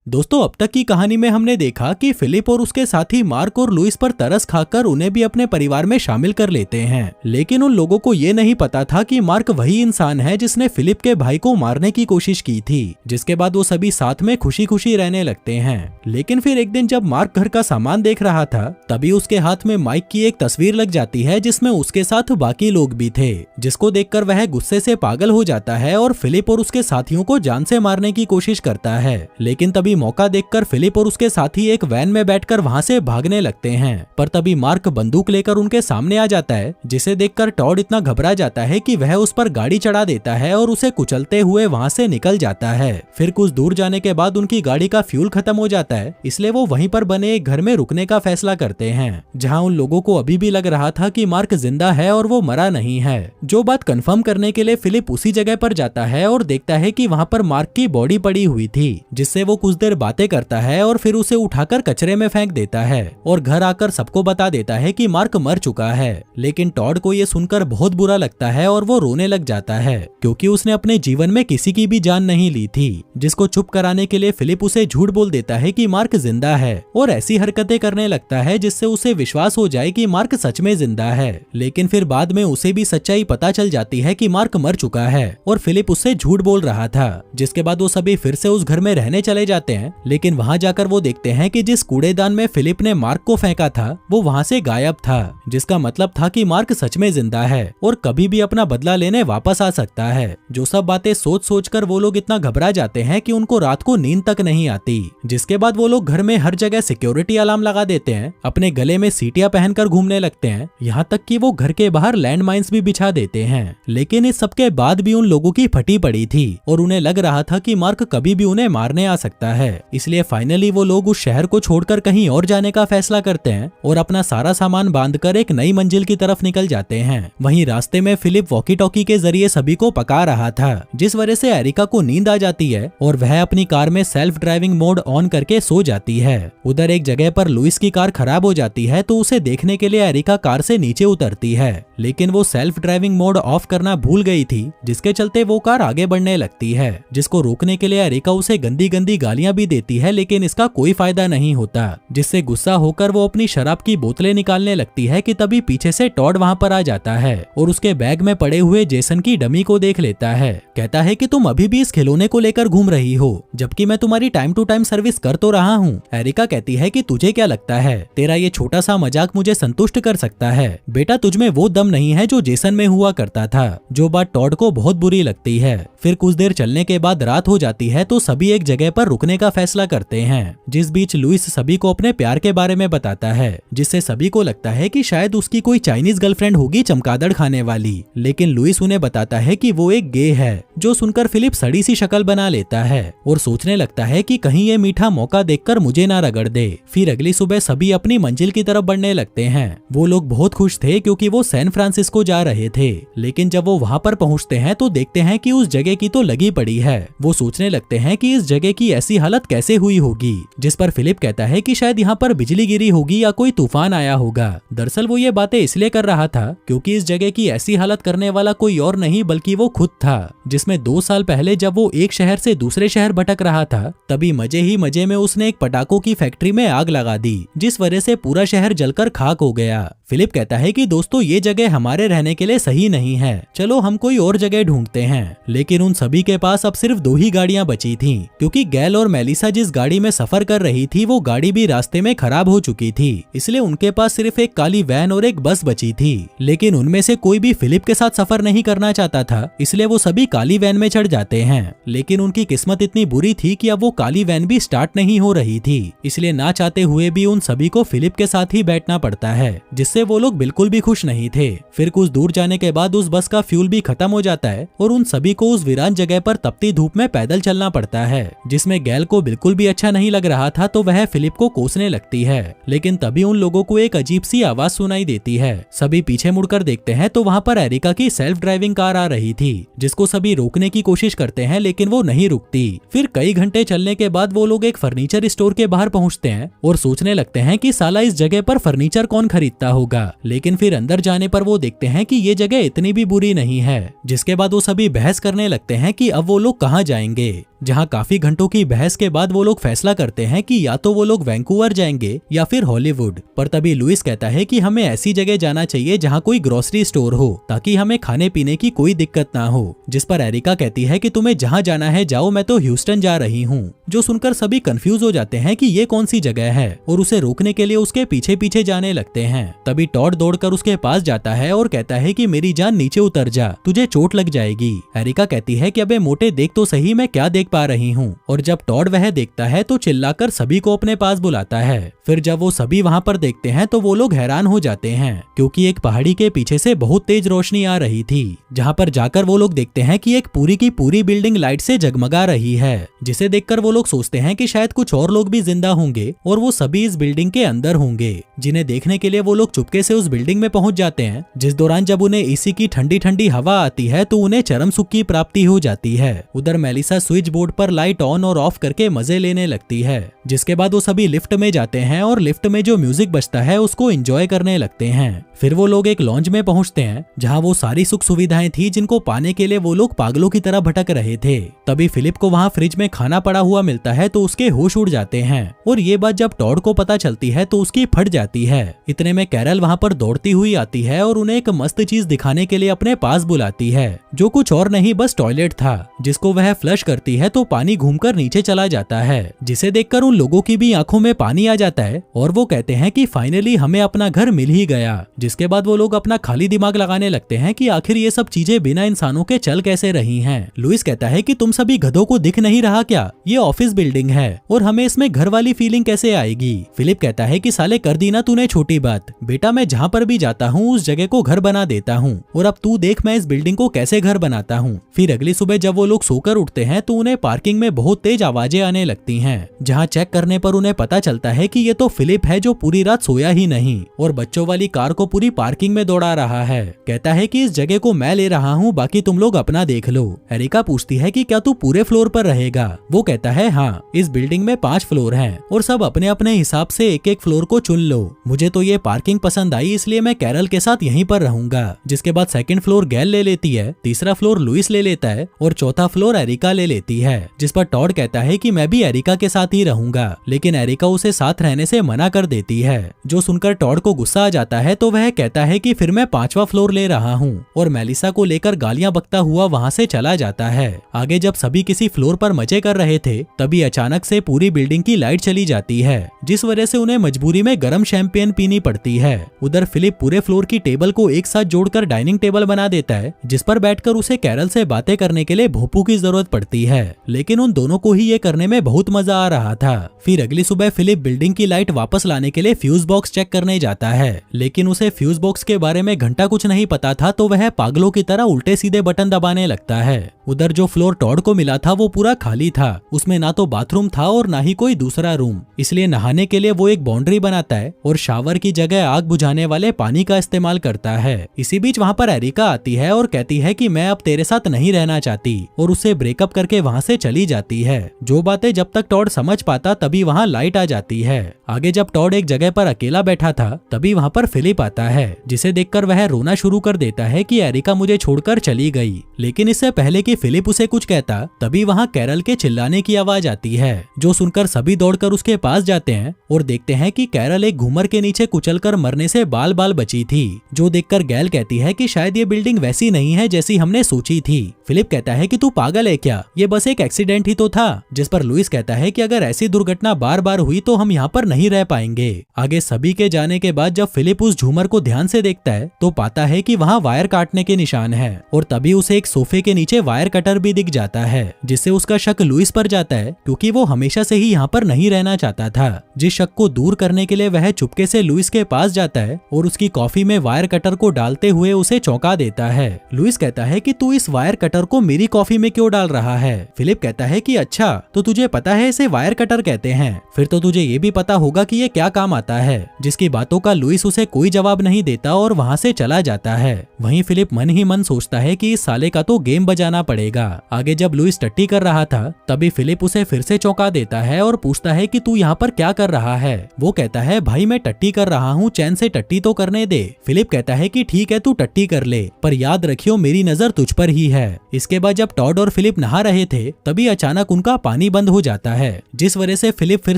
दोस्तों, अब तक की कहानी में हमने देखा कि फिलिप और उसके साथी मार्क और लुइस पर तरस खाकर उन्हें भी अपने परिवार में शामिल कर लेते हैं। लेकिन उन लोगों को ये नहीं पता था कि मार्क वही इंसान है जिसने फिलिप के भाई को मारने की कोशिश की थी। जिसके बाद वो सभी साथ में खुशी खुशी रहने लगते हैं। लेकिन फिर एक दिन जब मार्क घर का सामान देख रहा था, तभी उसके हाथ में माइक की एक तस्वीर लग जाती है जिसमें उसके साथ बाकी लोग भी थे, जिसको देखकर वह गुस्से से पागल हो जाता है और फिलिप और उसके साथियों को जान से मारने की कोशिश करता है। लेकिन तभी मौका देखकर फिलिप और उसके साथी एक वैन में बैठकर वहां से भागने लगते हैं। पर तभी मार्क बंदूक लेकर उनके सामने आ जाता है, जिसे देखकर टॉड इतना घबरा जाता है कि वह उस पर गाड़ी चढ़ा देता है और उसे कुचलते हुए वहां से निकल जाता है। फिर कुछ दूर जाने के बाद उनकी गाड़ी का फ्यूल खत्म हो जाता है, इसलिए वो वहीं पर बने एक घर में रुकने का फैसला करते हैं, जहाँ उन लोगों को अभी भी लग रहा था कि मार्क जिंदा है और वो मरा नहीं है। जो बात कंफर्म करने के लिए फिलिप उसी जगह पर जाता है और देखता है कि वहाँ पर मार्क की बॉडी पड़ी हुई थी, जिससे वो कुछ देर बातें करता है और फिर उसे उठाकर कचरे में फेंक देता है और घर आकर सबको बता देता है कि मार्क मर चुका है। लेकिन टॉड को ये सुनकर बहुत बुरा लगता है और वो रोने लग जाता है, क्योंकि उसने अपने जीवन में किसी की भी जान नहीं ली थी। जिसको चुप कराने के लिए फिलिप उसे झूठ बोल देता है कि मार्क जिंदा है और ऐसी हरकतें करने लगता है जिससे उसे विश्वास हो जाए कि मार्क सच में जिंदा है। लेकिन फिर बाद में उसे भी सच्चाई पता चल जाती है कि मार्क मर चुका है और फिलिप उससे झूठ बोल रहा था। जिसके बाद वो सभी फिर से उस घर में रहने चले जाते हैं। लेकिन वहां जाकर वो देखते हैं कि जिस कूड़ेदान में फिलिप ने मार्क को फेंका था वो वहां से गायब था, जिसका मतलब था कि मार्क सच में जिंदा है और कभी भी अपना बदला लेने वापस आ सकता है। जो सब बातें सोच सोच कर वो लोग इतना घबरा जाते हैं कि उनको रात को नींद तक नहीं आती। जिसके बाद वो लोग घर में हर जगह सिक्योरिटी अलार्म लगा देते हैं, अपने गले में सीटियां पहनकर घूमने लगते हैं, यहाँ तक कि वो घर के बाहर लैंड माइन्स भी बिछा देते हैं। लेकिन इस सबके बाद भी उन लोगों की फटी पड़ी थी और उन्हें लग रहा था कि मार्क कभी भी उन्हें मारने आ सकता है। इसलिए फाइनली वो लोग उस शहर को छोड़कर कहीं और जाने का फैसला करते हैं और अपना सारा सामान बांधकर एक नई मंजिल की तरफ निकल जाते हैं। वहीं रास्ते में फिलिप वॉकी टॉकी के जरिए सभी को पका रहा था, जिस वजह से एरिका को नींद आ जाती है और वह अपनी कार में सेल्फ ड्राइविंग मोड ऑन करके सो जाती है। उधर एक जगह पर लुइस की कार खराब हो जाती है, तो उसे देखने के लिए एरिका कार से नीचे उतरती है। लेकिन वो सेल्फ ड्राइविंग मोड ऑफ करना भूल गई थी, जिसके चलते वो कार आगे बढ़ने लगती है। जिसको रोकने के लिए एरिका उसे गंदी गंदी गालियां भी देती है, लेकिन इसका कोई फायदा नहीं होता। जिससे गुस्सा होकर वो अपनी शराब की बोतलें निकालने लगती है कि तभी पीछे से टॉड वहां पर आ जाता है और उसके बैग में पड़े हुए जेसन की डमी को देख लेता है। कहता है कि तुम अभी भी इस खिलौने को लेकर घूम रही हो, जबकि मैं तुम्हारी टाइम टू टाइम सर्विस कर तो रहा हूँ। एरिका कहती है कि तुझे क्या लगता है तेरा ये छोटा सा मजाक मुझे संतुष्ट कर सकता है? बेटा, तुझमें वो दम नहीं है जो जेसन में हुआ करता था। जो बात टॉड को बहुत बुरी लगती है। फिर कुछ देर चलने के बाद रात हो जाती है, तो सभी एक जगह पर रुकने का फैसला करते हैं। जिस बीच लुइस सभी को अपने प्यार के बारे में बताता है, जिससे सभी को लगता है कि शायद उसकी कोई चाइनीज गर्लफ्रेंड होगी चमगादड़ खाने वाली। लेकिन लुइस उन्हें बताता है कि वो एक गे है। जो सुनकर फिलिप सड़ी सी शक्ल बना लेता है और सोचने लगता है कि कहीं ये मीठा मौका देखकर मुझे ना रगड़ दे। फिर अगली सुबह सभी अपनी मंजिल की तरफ बढ़ने लगते हैं। वो लोग बहुत खुश थे क्योंकि वो सैन फ्रांसिस्को जा रहे थे। लेकिन जब वो वहाँ पर पहुँचते हैं तो देखते हैं कि उस जगह की तो लगी पड़ी है। वो सोचने लगते हैं कि इस जगह की ऐसी हालत कैसे हुई होगी, जिस पर फिलिप कहता है कि शायद यहाँ पर बिजली गिरी होगी या कोई तूफान आया होगा। दरअसल वो ये बातें इसलिए कर रहा था क्योंकि इस जगह की ऐसी हालत करने वाला कोई और नहीं बल्कि वो खुद था, जिसमें 2 साल पहले जब वो एक शहर से दूसरे शहर भटक रहा था, तभी मजे ही मजे में उसने एक पटाखों की फैक्ट्री में आग लगा दी, जिस वजह से पूरा शहर जलकर खाक हो गया। फिलिप कहता है कि दोस्तों, ये जगह हमारे रहने के लिए सही नहीं है, चलो हम कोई और जगह ढूंढते हैं। लेकिन उन सभी के पास अब सिर्फ 2 ही गाड़ियां बची थीं, क्योंकि गैल और मेलिसा जिस गाड़ी में सफर कर रही थी वो गाड़ी भी रास्ते में खराब हो चुकी थी। इसलिए उनके पास सिर्फ एक काली वैन और एक बस बची थी। लेकिन उनमें से कोई भी फिलिप के साथ सफर नहीं करना चाहता था, इसलिए वो सभी काली वैन में चढ़ जाते हैं। लेकिन उनकी किस्मत इतनी बुरी थी कि अब वो काली वैन भी स्टार्ट नहीं हो रही थी, इसलिए ना चाहते हुए भी उन सभी को फिलिप के साथ ही बैठना पड़ता है, जिससे वो लोग बिल्कुल भी खुश नहीं थे। फिर कुछ दूर जाने के बाद उस बस का फ्यूल भी खत्म हो जाता है और उन सभी को उस वीरान जगह पर तपती धूप में पैदल चलना पड़ता है, जिसमें गैल को बिल्कुल भी अच्छा नहीं लग रहा था, तो वह फिलिप को कोसने लगती है। लेकिन तभी उन लोगों को एक अजीब सी आवाज सुनाई देती है। सभी पीछे मुड़कर देखते हैं तो वहाँ पर एरिका की सेल्फ ड्राइविंग कार आ रही थी, जिसको सभी रोकने की कोशिश करते हैं, लेकिन वो नहीं रुकती। फिर कई घंटे चलने के बाद वो लोग एक फर्नीचर स्टोर के बाहर पहुँचते हैं और सोचने लगते हैं कि साला इस जगह पर फर्नीचर कौन खरीदता होगा। लेकिन फिर अंदर जाने पर वो देखते हैं कि ये जगह इतनी भी बुरी नहीं है। जिसके बाद वो सभी बहस करने लगते हैं कि अब वो लोग कहाँ जाएंगे। जहाँ काफी घंटों की बहस के बाद वो लोग फैसला करते हैं कि या तो वो लोग वैंकूवर जाएंगे या फिर हॉलीवुड। पर तभी लुइस कहता है कि हमें ऐसी जगह जाना चाहिए जहाँ कोई ग्रोसरी स्टोर हो ताकि हमें खाने पीने की कोई दिक्कत ना हो। जिस पर एरिका कहती है कि तुम्हें जहाँ जाना है जाओ, मैं तो ह्यूस्टन जा रही हूँ। जो सुनकर सभी कंफ्यूज हो जाते हैं कि ये कौन सी जगह है और उसे रोकने के लिए उसके पीछे पीछे जाने लगते हैं। तभी टॉड दौड़कर उसके पास जाता है और कहता है कि मेरी जान नीचे उतर जा, तुझे चोट लग जाएगी। एरिका कहती है कि अबे मोटे देख तो सही मैं क्या देख पा रही हूँ। और जब टॉड वह देखता है तो चिल्लाकर सभी को अपने पास बुलाता है। फिर जब वो सभी वहाँ पर देखते हैं तो वो लोग हैरान हो जाते हैं क्योंकि एक पहाड़ी के पीछे से बहुत तेज रोशनी आ रही थी, जहाँ पर जाकर वो लोग देखते हैं कि एक पूरी की पूरी बिल्डिंग लाइट से जगमगा रही है, जिसे देखकर वो लोग सोचते हैं कि शायद कुछ और लोग भी जिंदा होंगे और वो सभी इस बिल्डिंग के अंदर होंगे, जिन्हें देखने के लिए वो लोग चुपके से उस बिल्डिंग में पहुंच जाते हैं। जिस दौरान जब उन्हें एसी की ठंडी ठंडी हवा आती है तो उन्हें चरम सुख की प्राप्ति हो जाती है। उधर मेलिसा स्विच बोर्ड पर लाइट ऑन और ऑफ करके मजे लेने लगती है। जिसके बाद वो सभी लिफ्ट में जाते हैं और लिफ्ट में जो म्यूजिक बजता है उसको एंजॉय करने लगते हैं। फिर वो लोग एक लॉन्ज में पहुंचते हैं जहां वो सारी सुख सुविधाएं थी जिनको पाने के लिए वो लोग पागलों की तरह भटक रहे थे। तभी फिलिप को वहां फ्रिज में खाना पड़ा हुआ मिलता है तो उसके होश उड़ जाते हैं और ये बात जब टॉड को पता चलती है तो उसकी फट जाती है। इतने में कैरल वहां पर दौड़ती हुई आती है और उन्हें एक मस्त चीज दिखाने के लिए अपने पास बुलाती है, जो कुछ और नहीं बस टॉयलेट था, जिसको वह फ्लश करती है तो पानी घूमकर नीचे चला जाता है, जिसे देखकर उन लोगों की भी आंखों में पानी आ जाता है और वो कहते हैं कि फाइनली हमें अपना घर मिल ही गया। जिसके बाद वो लोग अपना खाली दिमाग लगाने लगते हैं कि आखिर ये सब चीजें बिना इंसानों के चल कैसे रही हैं। लुइस कहता है कि तुम सभी गधों को दिख नहीं रहा क्या, ये ऑफिस बिल्डिंग है और हमें इसमें घर वाली फीलिंग कैसे आएगी। फिलिप कहता है कि साले कर दी ना तूने छोटी बात, बेटा मैं जहाँ पर भी जाता हूँ उस जगह को घर बना देता हूँ और अब तू देख मैं इस बिल्डिंग को कैसे घर बनाता हूँ। फिर अगली सुबह जब वो लोग सोकर उठते हैं तो उन्हें पार्किंग में बहुत तेज आवाजें आने लगती हैं, जहाँ चेक करने पर उन्हें पता चलता है कि ये तो फिलिप है जो पूरी रात सोया ही नहीं और बच्चों वाली कार को पूरी पार्किंग में दौड़ा रहा है। कहता है कि इस जगह को मैं ले रहा हूँ, बाकी तुम लोग अपना देख लो। एरिका पूछती है कि क्या तू पूरे फ्लोर पर रहेगा। वो कहता है हाँ, इस बिल्डिंग में 5 फ्लोर हैं और सब अपने अपने हिसाब से एक एक फ्लोर को चुन लो। मुझे तो ये पार्किंग पसंद आई इसलिए मैं कैरल के साथ यहीं पर रहूंगा। जिसके बाद सेकंड फ्लोर गैल ले लेती है, तीसरा फ्लोर लुइस ले लेता है और चौथा फ्लोर एरिका ले लेती है। जिस पर टॉड कहता है कि मैं भी एरिका के साथ ही रहूंगा, लेकिन एरिका उसे साथ रहने से मना कर देती है। जो सुनकर टॉड को गुस्सा आ जाता है तो वह कहता है कि फिर मैं 5वां फ्लोर ले रहा हूँ और मेलिसा को लेकर गालियां बकता हुआ वहाँ से चला जाता है। आगे जब सभी किसी फ्लोर पर मजे कर रहे थे तभी अचानक से पूरी बिल्डिंग की लाइट चली जाती है, जिस वजह से उन्हें मजबूरी में गर्म शैंपेन पीनी पड़ती है। उधर फिलिप पूरे फ्लोर की टेबल को एक साथ जोड़कर डाइनिंग टेबल बना देता है, जिस पर बैठकर उसे कैरल से बातें करने के लिए भोपू की जरूरत पड़ती है, लेकिन उन दोनों को ही ये करने में बहुत मजा आ रहा था। फिर अगली सुबह फिलिप बिल्डिंग की लाइट वापस लाने के लिए फ्यूज बॉक्स चेक करने जाता है, लेकिन उसे फ्यूज बॉक्स के बारे में घंटा कुछ नहीं पता था तो वह पागलों की तरह उल्टे सीधे बटन दबाने लगता है। उधर जो फ्लोर टॉड को मिला था वो पूरा खाली था, उसमें ना तो बाथरूम था और ना ही कोई दूसरा रूम, इसलिए नहाने के लिए वो एक बाउंड्री बनाता है और शावर की जगह आग बुझाने वाले पानी का इस्तेमाल करता है। इसी बीच वहाँ पर एरिका आती है और कहती है कि मैं अब तेरे साथ नहीं रहना चाहती और उससे ब्रेकअप करके वहाँ से चली जाती है। जो बातें जब तक टॉड समझ पाता तभी वहाँ लाइट आ जाती है। आगे जब टॉड एक जगह पर अकेला बैठा था तभी वहाँ पर फिलिप आता है, जिसे देखकर वह रोना शुरू कर देता है कि एरिका मुझे छोड़कर चली गई। लेकिन इससे पहले कि फिलिप उसे कुछ कहता तभी वहाँ कैरल के चिल्लाने की आवाज आती है, जो सुनकर सभी दौड़कर उसके पास जाते हैं और देखते हैं कि कैरल एक घूमर के नीचे कुचलकर मरने से बाल बाल बची थी। जो देखकर गैल कहती है कि शायद ये बिल्डिंग वैसी नहीं है जैसी हमने सोची थी। फिलिप कहता है कि तू पागल है क्या, ये बस एक एक्सीडेंट ही तो था। जिस पर लुइस कहता है कि अगर ऐसी दुर्घटना बार बार हुई तो हम यहाँ पर नहीं रह पाएंगे। आगे सभी के जाने के बाद जब फिलिप उस झूमर को ध्यान से देखता है तो पाता है कि वहाँ वायर काटने के निशान है और तभी उसे एक सोफे के नीचे वायर कटर भी दिख जाता है, जिससे उसका शक लुइस पर जाता है क्योंकि वो हमेशा से ही यहाँ पर नहीं रहना चाहता था। जिस शक को दूर करने के लिए वह चुपके से लुइस के पास जाता है और उसकी कॉफी में वायर कटर को डालते हुए उसे चौंका देता है। लुइस कहता है कि तू इस वायर कटर को मेरी कॉफी में क्यों डाल रहा है। फिलिप कहता है कि अच्छा तो तुझे पता है इसे वायर कटर कहते हैं, फिर तो तुझे ये भी पता होगा कि ये क्या काम आता है। जिसकी बातों का लुइस उसे कोई जवाब नहीं देता और वहाँ से चला जाता है। वहीं फिलिप मन ही मन सोचता है कि इस साले का तो गेम बजाना पड़ेगा। आगे जब लुइस टट्टी कर रहा था तभी फिलिप उसे फिर से चौंका देता है और पूछता है कि तू यहाँ पर क्या कर रहा है। वो कहता है भाई मैं टट्टी कर रहा हूँ, चैन से टट्टी तो करने दे। फिलिप कहता है कि ठीक है तू टट्टी कर ले, पर याद रखियो मेरी नजर तुझ पर ही है। इसके बाद जब टॉड और फिलिप नहा रहे थे तभी अचानक उनका पानी बंद हो जाता है, जिस वजह से फिलिप फिर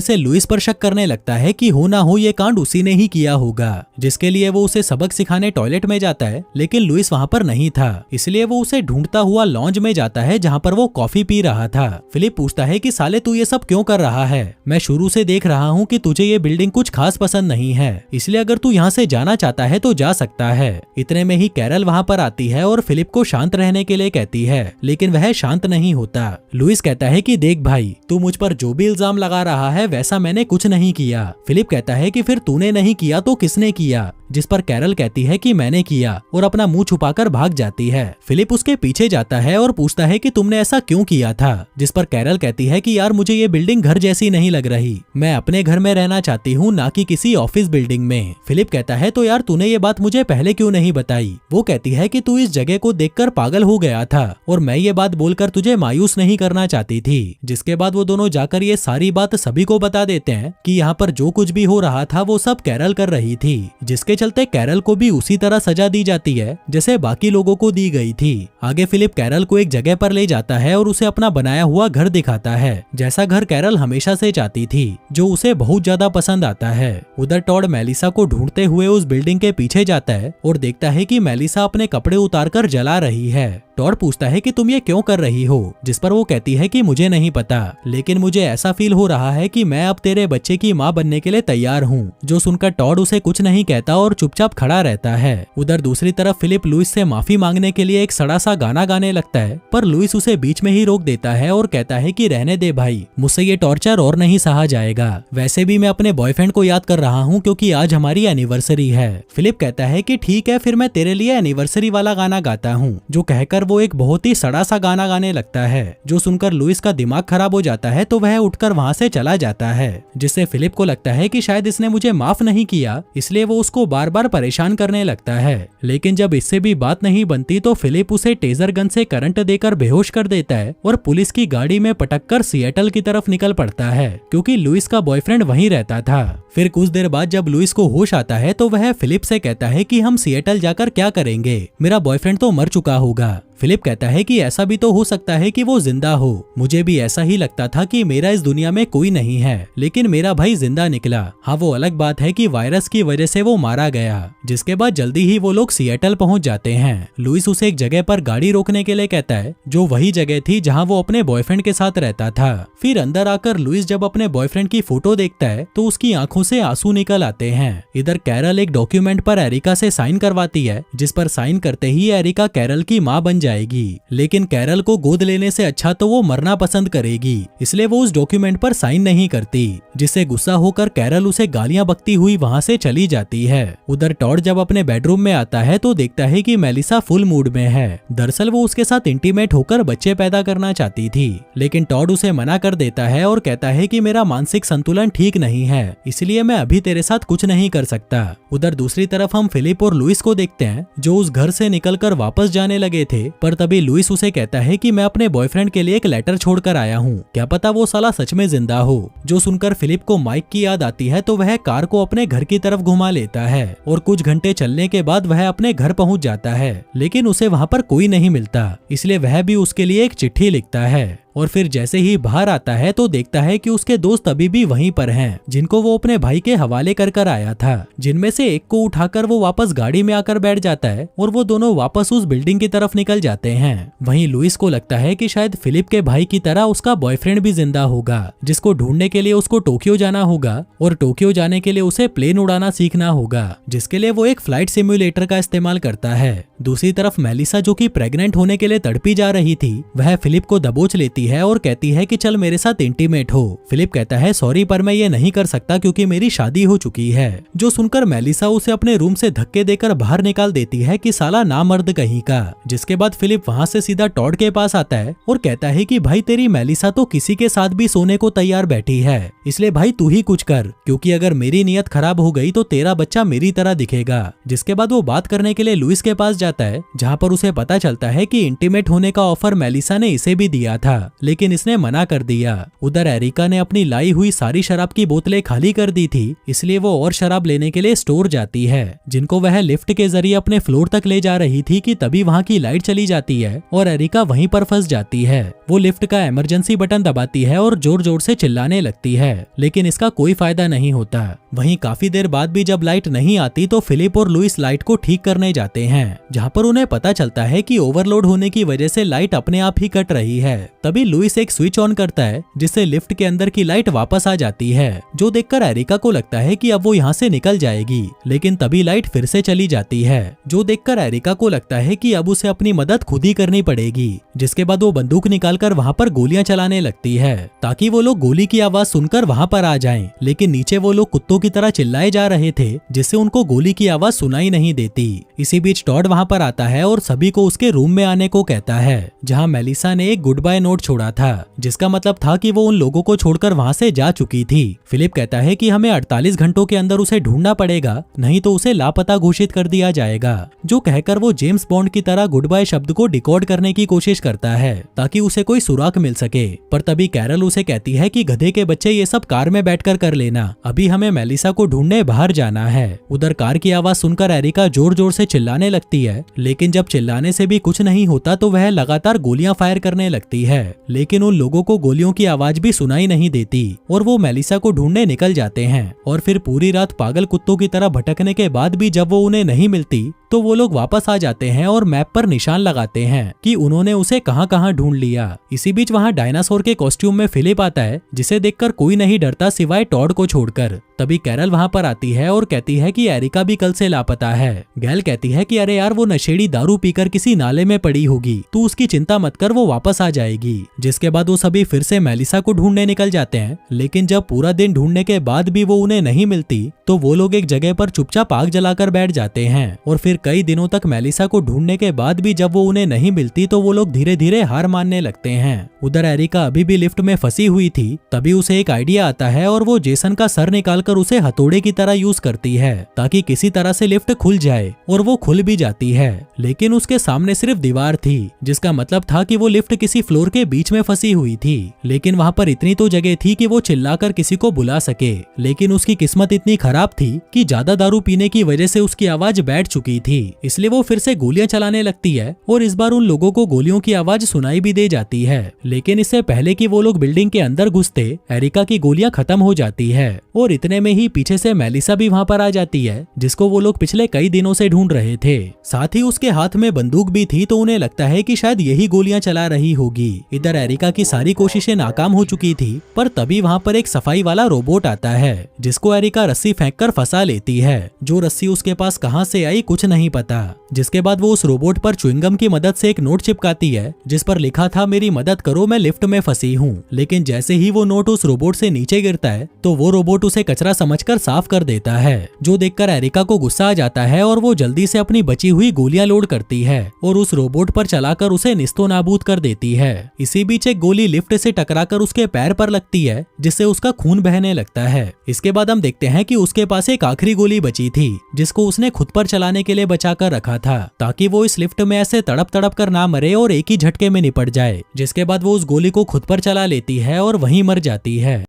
से लुइस पर शक करने लगता है कि हो ना हो ये कांड उसी ने ही किया होगा, जिसके लिए वो उसे सबक सिखाने टॉयलेट में जाता है। लेकिन लुइस वहाँ पर नहीं था, इसलिए वो उसे ढूंढता हुआ लॉन्ज में जाता है जहाँ पर वो कॉफी पी रहा था। फिलिप पूछता है कि साले तू ये सब क्यों कर रहा है? मैं शुरू से देख रहा हूँ कि तुझे ये बिल्डिंग कुछ खास पसंद नहीं है, इसलिए अगर तू यहाँ से जाना चाहता है तो जा सकता है। इतने में ही कैरल वहाँ पर आती है और फिलिप को शांत रहने के लिए कहती है, लेकिन वह शांत नहीं होता। लुइस कहता है कि देख भाई, तू मुझ पर जो भी इल्जाम लगा रहा है वैसा मैंने कुछ नहीं किया। फिलिप कहता है कि फिर तूने नहीं किया तो किसने किया? जिस पर कैरल कहती है कि मैंने किया और अपना मुंह छुपाकर भाग जाती है। फिलिप उसके पीछे जाता है और पूछता है कि तुमने ऐसा क्यों किया था? जिस पर कैरल कहती है कि यार मुझे ये बिल्डिंग घर जैसी नहीं लग रही, मैं अपने घर में रहना चाहती हूँ, ना कि किसी ऑफिस बिल्डिंग में। फिलिप कहता है तो यार तूने ये बात मुझे पहले क्यों नहीं बताई? वो कहती है कि तू इस जगह को देखकर पागल हो गया था और मैं ये बात बोलकर तुझे मायूस नहीं करना चाहती थी। जिसके बाद वो दोनों जाकर ये सारी बात सभी को बता देते हैं कि यहाँ पर जो कुछ भी हो रहा था वो सब कैरल कर रही थी, जिसके चलते कैरल को भी उसी तरह सजा दी जाती है जैसे बाकी लोगों को दी गई थी। आगे फिलिप कैरल को एक जगह पर ले जाता है और उसे अपना बनाया हुआ घर दिखाता है, जैसा घर कैरल हमेशा से चाहती थी, जो उसे बहुत ज्यादा पसंद आता है। उधर टॉड मेलिसा को ढूंढते हुए उस बिल्डिंग के पीछे जाता है और देखता है कि मेलिसा अपने कपड़े उतारकर जला रही है। टॉड पूछता है कि तुम ये क्यों कर रही हो? जिस पर वो कहती है कि मुझे नहीं पता, लेकिन मुझे ऐसा फील हो रहा है कि मैं अब तेरे बच्चे की माँ बनने के लिए तैयार हूँ। जो सुनकर टॉड उसे कुछ नहीं कहता और चुपचाप खड़ा रहता है। उधर दूसरी तरफ फिलिप लुइस से माफी मांगने के लिए एक सड़ा सा गाना गाने लगता है, पर लुइस उसे बीच में ही रोक देता है और कहता है कि रहने दे भाई, मुझसे ये टॉर्चर और नहीं सहा जाएगा। वैसे भी मैं अपने बॉयफ्रेंड को याद कर रहा हूँ क्योंकि आज हमारी एनिवर्सरी है। फिलिप कहता है कि ठीक है, फिर मैं तेरे लिए एनिवर्सरी वाला गाना गाता हूँ। जो कहकर वो एक बहुत ही सड़ा सा गाना गाने लगता है। जो सुनकर लुइस का दिमाग खराब हो जाता है तो वह उठकर वहाँ से चला जाता है, जिससे फिलिप को लगता है कि शायद इसने मुझे माफ नहीं किया, इसलिए वो उसको बार बार परेशान करने लगता है। लेकिन जब इससे भी बात नहीं बनती तो फिलिप उसे टेजर गन से करंट देकर बेहोश कर देता है और पुलिस की गाड़ी में पटककर सिएटल की तरफ निकल पड़ता है, क्योंकि लुइस का बॉयफ्रेंड वहीं रहता था। फिर कुछ देर बाद जब लुइस को होश आता है तो वह फिलिप से कहता है कि हम सिएटल जाकर क्या करेंगे, मेरा बॉयफ्रेंड तो मर चुका होगा। फिलिप कहता है कि ऐसा भी तो हो सकता है कि वो जिंदा हो, मुझे भी ऐसा ही लगता था कि मेरा इस दुनिया में कोई नहीं है, लेकिन मेरा भाई जिंदा निकला। हाँ, वो अलग बात है कि वायरस की वजह से वो मारा गया। जिसके बाद जल्दी ही वो लोग सिएटल पहुंच जाते हैं। लुइस उसे एक जगह पर गाड़ी रोकने के लिए कहता है, जो वही जगह थी जहाँ वो अपने बॉयफ्रेंड के साथ रहता था। फिर अंदर आकर लुइस जब अपने बॉयफ्रेंड की फोटो देखता है तो उसकी आंखों से आंसू निकल आते हैं। इधर कैरल एक डॉक्यूमेंट पर एरिका से साइन करवाती है, जिस पर साइन करते ही एरिका कैरल की माँ बन जाएगी। लेकिन कैरल को गोद लेने से अच्छा तो वो मरना पसंद करेगी, इसलिए वो उस डॉक्यूमेंट पर साइन नहीं करती, जिससे गुस्सा होकर कैरल उसे गालियां बकती हुई वहां से चली जाती है। उधर टॉड जब अपने बेडरूम में आता है तो देखता है कि मेलिसा फुल मूड में है। दरअसल वो उसके साथ इंटीमेट होकर बच्चे पैदा करना चाहती थी, लेकिन टॉड उसे मना कर देता है और कहता है कि मेरा मानसिक संतुलन ठीक नहीं है, इसलिए मैं अभी तेरे साथ कुछ नहीं कर सकता। उधर दूसरी तरफ हम फिलिप और लुइस को देखते हैं, जो उस घर से निकलकर वापस जाने लगे थे, पर तभी लुइस उसे कहता है कि मैं अपने बॉयफ्रेंड के लिए एक लेटर छोड़कर आया हूँ, क्या पता वो साला सच में जिंदा हो। जो सुनकर फिलिप को माइक की याद आती है तो वह कार को अपने घर की तरफ घुमा लेता है और कुछ घंटे चलने के बाद वह अपने घर पहुंच जाता है, लेकिन उसे वहां पर कोई नहीं मिलता, इसलिए वह भी उसके लिए एक चिट्ठी लिखता है। और फिर जैसे ही बाहर आता है तो देखता है कि उसके दोस्त अभी भी वहीं पर हैं, जिनको वो अपने भाई के हवाले कर आया था। जिनमें से एक को उठाकर वो वापस गाड़ी में आकर बैठ जाता है और वो दोनों वापस उस बिल्डिंग की तरफ निकल जाते हैं। वहीं लुइस को लगता है कि शायद फिलिप के भाई की तरह उसका बॉयफ्रेंड भी जिंदा होगा, जिसको ढूंढने के लिए उसको टोक्यो जाना होगा और टोक्यो जाने के लिए उसे प्लेन उड़ाना सीखना होगा, जिसके लिए वो एक फ्लाइट सिम्युलेटर का इस्तेमाल करता है। दूसरी तरफ मेलिसा, जो कि प्रेग्नेंट होने के लिए तड़पी जा रही थी, वह फिलिप को दबोच लेती है और कहती है कि चल मेरे साथ इंटीमेट हो। फिलिप कहता है सॉरी, पर मैं ये नहीं कर सकता क्योंकि मेरी शादी हो चुकी है। जो सुनकर मेलिसा उसे अपने रूम से धक्के देकर बाहर निकाल देती है कि साला नामर्द कहीं का। जिसके बाद फिलिप वहाँ से सीधा टॉड के पास आता है और कहता है कि भाई तेरी मेलिसा तो किसी के साथ भी सोने को तैयार बैठी है, इसलिए भाई तू ही कुछ कर, क्योंकि अगर मेरी नियत खराब हो गई तो तेरा बच्चा मेरी तरह दिखेगा। जिसके बाद वो बात करने के लिए लुइस के पास जाता है, जहाँ पर उसे पता चलता है कि इंटीमेट होने का ऑफर मेलिसा ने इसे भी दिया था, लेकिन इसने मना कर दिया। उधर एरिका ने अपनी लाई हुई सारी शराब की बोतलें खाली कर दी थी, इसलिए वो और शराब लेने के लिए स्टोर जाती है, जिनको वह लिफ्ट के जरिए अपने फ्लोर तक ले जा रही थी कि तभी वहाँ की लाइट चली जाती है और एरिका वहीं पर फंस जाती है। वो लिफ्ट का इमरजेंसी बटन दबाती है और जोर जोर से चिल्लाने लगती है, लेकिन इसका कोई फायदा नहीं होता। वहीं काफी देर बाद भी जब लाइट नहीं आती तो फिलिप और लुइस लाइट को ठीक करने जाते हैं, जहाँ पर उन्हें पता चलता है कि ओवरलोड होने की वजह से लाइट अपने आप ही कट रही है। तभी लुइस एक स्विच ऑन करता है, जिससे लिफ्ट के अंदर की लाइट वापस आ जाती है, जो देखकर एरिका को लगता है कि अब वो यहाँ से निकल जाएगी, लेकिन तभी लाइट फिर से चली जाती है, जो देखकर एरिका को लगता है कि अब उसे अपनी मदद खुद ही करनी पड़ेगी। जिसके बाद वो बंदूक निकालकर वहाँ पर गोलियां चलाने लगती है, ताकि वो लोग गोली की आवाज सुनकर वहाँ पर आ जाएं। लेकिन नीचे वो लोग कुत्तों की तरह चिल्लाए जा रहे थे, जिससे उनको गोली की आवाज सुनाई नहीं देती। इसी बीच टॉड वहाँ पर आता है और सभी को उसके रूम में आने को कहता है, जहाँ मेलिसा ने एक गुड बाय नोट छोड़ा था, जिसका मतलब था कि वो उन लोगों को छोड़कर वहाँ से जा चुकी थी। फिलिप कहता है कि हमें 48 घंटों के अंदर उसे ढूंढना पड़ेगा, नहीं तो उसे लापता घोषित कर दिया जाएगा। जो कहकर वो जेम्स बॉन्ड की तरह गुड बाय शब्द को डिकोड करने की कोशिश करता है, ताकि उसे कोई सुराग मिल सके। पर तभी कैरल उसे कहती है कि गधे के बच्चे ये सब कार में बैठकर कर लेना, अभी हमें मेलिसा को ढूंढने बाहर जाना है। उधर कार की आवाज सुनकर एरिका जोर जोर से चिल्लाने लगती है, लेकिन जब चिल्लाने से भी कुछ नहीं होता तो वह लगातार गोलियां फायर करने लगती है, लेकिन उन लोगों को गोलियों की आवाज भी सुनाई नहीं देती और वो मेलिसा को ढूंढने निकल जाते हैं। और फिर पूरी रात पागल कुत्तों की तरह भटकने के बाद भी जब वो उन्हें नहीं मिलती तो वो लोग वापस आ जाते हैं और मैप पर निशान लगाते हैं कि उन्होंने उसे कहां कहां ढूंढ लिया। इसी बीच वहां डायनासोर के कॉस्ट्यूम में फिलिप आता है, जिसे देखकर कोई नहीं डरता सिवाय टॉड को छोड़कर। तभी कैरल वहां पर आती है और कहती है कि एरिका भी कल से लापता है। गैल कहती है कि अरे यार, वो नशेड़ी दारू पीकर किसी नाले में पड़ी होगी, तू उसकी चिंता मत कर, वो वापस आ जाएगी। जिसके बाद वो सभी फिर से मेलिसा को ढूंढने निकल जाते हैं, लेकिन जब पूरा दिन ढूंढने के बाद भी वो उन्हें नहीं मिलती तो वो लोग एक जगह पर चुपचाप आग जलाकर बैठ जाते हैं। और फिर कई दिनों तक मेलिसा को ढूंढने के बाद भी जब वो उन्हें नहीं मिलती तो वो लोग धीरे धीरे हार मानने लगते हैं। उधर एरिका अभी भी लिफ्ट में फंसी हुई थी, तभी उसे एक आइडिया आता है और वो जेसन का सर निकालकर उसे हथौड़े की तरह यूज करती है, ताकि किसी तरह से लिफ्ट खुल जाए। और वो खुल भी जाती है, लेकिन उसके सामने सिर्फ दीवार थी, जिसका मतलब था कि वो लिफ्ट किसी फ्लोर के बीच में फंसी हुई थी। लेकिन वहाँ पर इतनी तो जगह थी कि वो चिल्लाकर किसी को बुला सके, लेकिन उसकी किस्मत इतनी खराब थी कि ज्यादा दारू पीने की वजह से उसकी आवाज बैठ चुकी थी, इसलिए वो फिर से गोलियां चलाने लगती है और इस बार उन लोगों को गोलियों की आवाज सुनाई भी दे जाती है। लेकिन इससे पहले कि वो लोग बिल्डिंग के अंदर घुसते, एरिका की गोलियां खत्म हो जाती है और इतने में ही पीछे से मेलिसा भी वहां पर आ जाती है, जिसको वो लोग पिछले कई दिनों से ढूंढ रहे थे। साथ ही उसके हाथ में बंदूक भी थी, तो उन्हें लगता है कि शायद यही गोलियां चला रही होगी। इधर एरिका की सारी कोशिशें नाकाम हो चुकी थी, पर तभी वहां पर एक सफाई वाला रोबोट आता है, जिसको एरिका रस्सी फेंककर फंसा लेती है। जो रस्सी उसके पास कहां से आई कुछ नहीं पता। जिसके बाद वो उस रोबोट पर च्युइंगम की मदद से एक नोट चिपकाती है, जिस पर लिखा था, मेरी मदद करो, मैं लिफ्ट में फंसी हूँ। लेकिन जैसे ही वो नोट उस रोबोट से नीचे गिरता है तो वो रोबोट उसे कचरा समझकर साफ कर देता है, जो देखकर एरिका को गुस्सा आ जाता है और वो जल्दी से अपनी बची हुई गोलियां लोड करती है और उस रोबोट पर चलाकर उसे निस्तो नाबूद कर देती है। इसी बीच एक गोली लिफ्ट से टकराकर उसके पैर पर लगती है, जिससे उसका खून बहने लगता है। इसके बाद हम देखते हैं कि उसके पास एक आखिरी गोली बची थी, जिसको उसने खुद पर चलाने के लिए बचा कर रखा था, ताकि वो इस लिफ्ट में ऐसे तड़प तड़प कर ना मरे और एक ही झटके में निपट जाए। जिसके बाद वो उस गोली को खुद पर चला लेती है और वहीं मर जाती है।